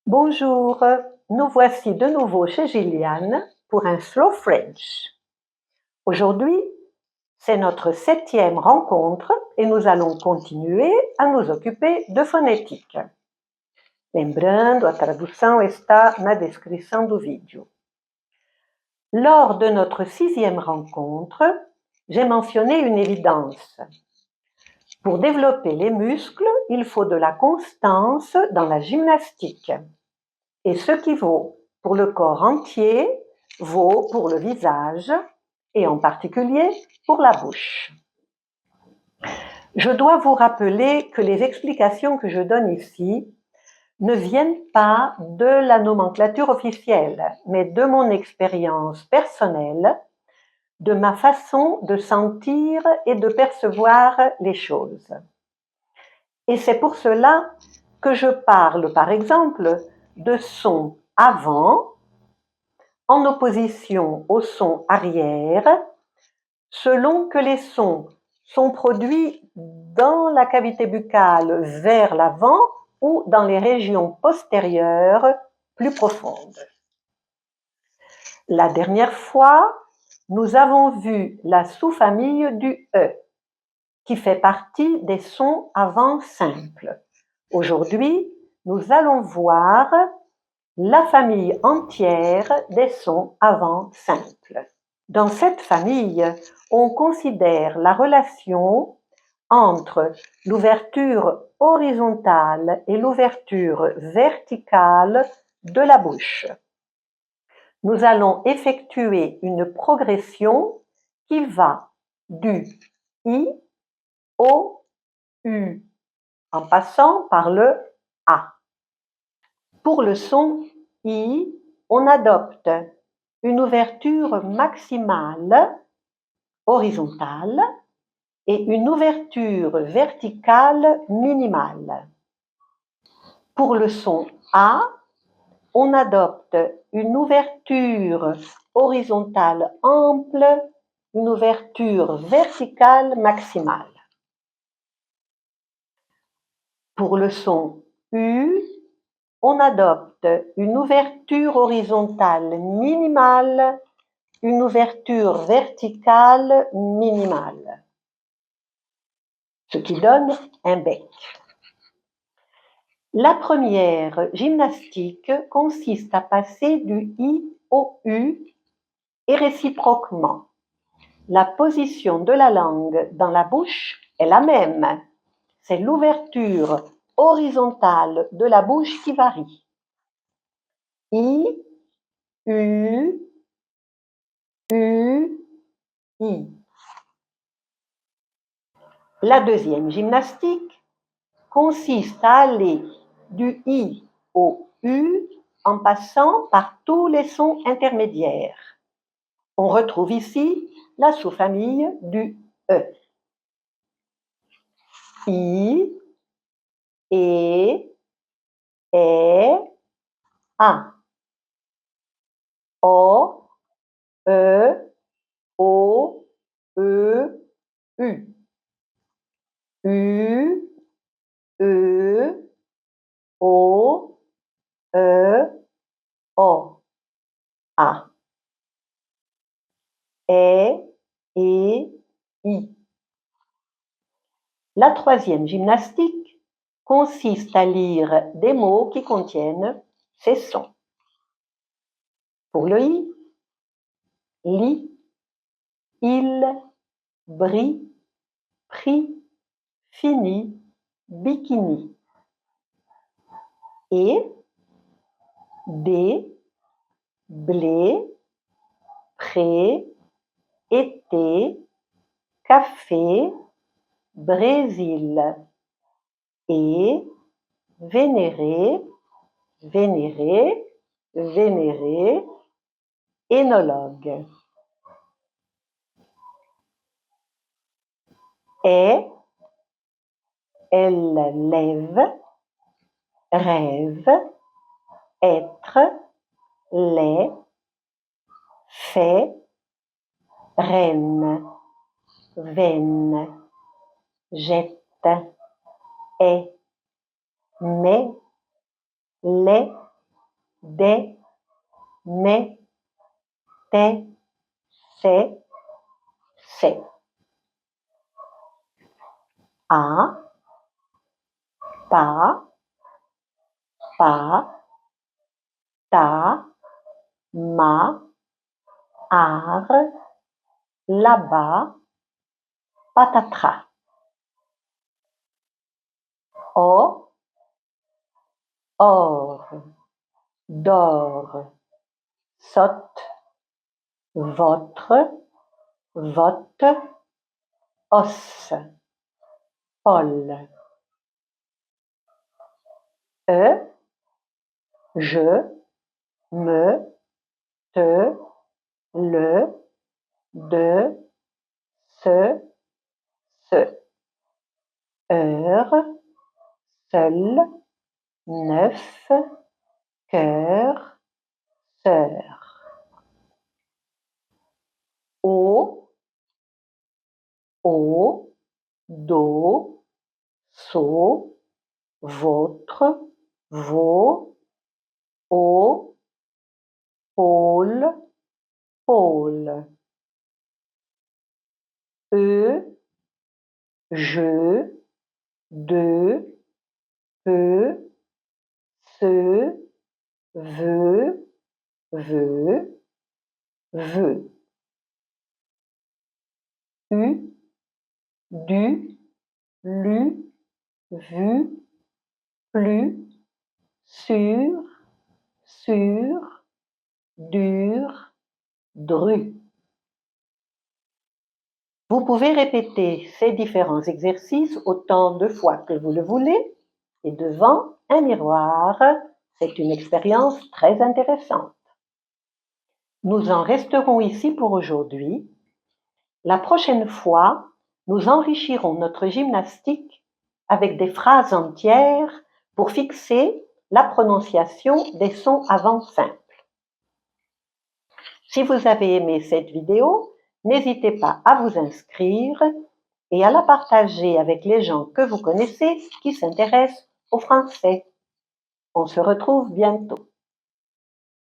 Bonjour, nous voici de nouveau chez Gilliane pour un Slow French. Aujourd'hui, c'est notre 7e rencontre et nous allons continuer a nos occuper de phonétique. Lembrando, a tradução está na descrição do vídeo. Lors de notre 6e rencontre, j'ai mentionné une évidence. Pour développer les muscles, il faut de la constance dans la gymnastique. Et ce qui vaut pour le corps entier vaut pour le visage et en particulier pour la bouche. Je dois vous rappeler que les explications que je donne ici ne viennent pas de la nomenclature officielle, mais de mon expérience personnelle, de ma façon de sentir et de percevoir les choses. Et c'est pour cela que je parle, par exemple, de son avant en opposition au son arrière, selon que les sons sont produits dans la cavité buccale vers l'avant ou dans les régions postérieures plus profondes. La dernière fois, nous avons vu la sous-famille du E, qui fait partie des sons avant simples. Aujourd'hui, nous allons voir la famille entière des sons avant simples. Dans cette famille, on considère la relation entre l'ouverture horizontale et l'ouverture verticale de la bouche. Nous allons effectuer une progression qui va du I au U, en passant par le A. Pour le son I, on adopte une ouverture maximale horizontale et une ouverture verticale minimale. Pour le son A, on adopte une ouverture horizontale ample, une ouverture verticale maximale. Pour le son U, on adopte une ouverture horizontale minimale, une ouverture verticale minimale, ce qui donne un bec. La première gymnastique consiste à passer du I au U et réciproquement. La position de la langue dans la bouche est la même. C'est l'ouverture horizontale de la bouche qui varie. I, U, U, I. La deuxième gymnastique consiste à aller du I au U en passant par tous les sons intermédiaires. On retrouve ici la sous-famille du E. I, E, A. O, E, O, E, U. U, E, O, E, O, A. E, I. La troisième gymnastique consiste à lire des mots qui contiennent ces sons. Pour le I, lit, il, bris, pris, fini, bikini. Et, D, blé, pré, été, café, Brésil. Et, vénéré, vénéré, vénéré, énologue. Est, elle lève, rêve, être, l'est, fait, reine, veine, jette, est, mais, les, des, né, tes, c'est, a, pas, ta, ma, ar, là-bas, patatras. O, or, d'or, sotte, votre, vote, os, Paul. Je, me, te, le, de, ce, heure, seul, neuf, cœur, sœur. Au, do, so, votre, vos, au, pôle, pôle. Je, de, peu, ce, veut, veut, veut. Du, lu, vu, plus, sur, dur, dru. Vous pouvez répéter ces différents exercices autant de fois que vous le voulez et devant un miroir. C'est une expérience très intéressante. Nous en resterons ici pour aujourd'hui. La prochaine fois, nous enrichirons notre gymnastique avec des phrases entières pour fixer la prononciation des sons avant simples. Si vous avez aimé cette vidéo, n'hésitez pas à vous inscrire et à la partager avec les gens que vous connaissez qui s'intéressent au français. On se retrouve bientôt.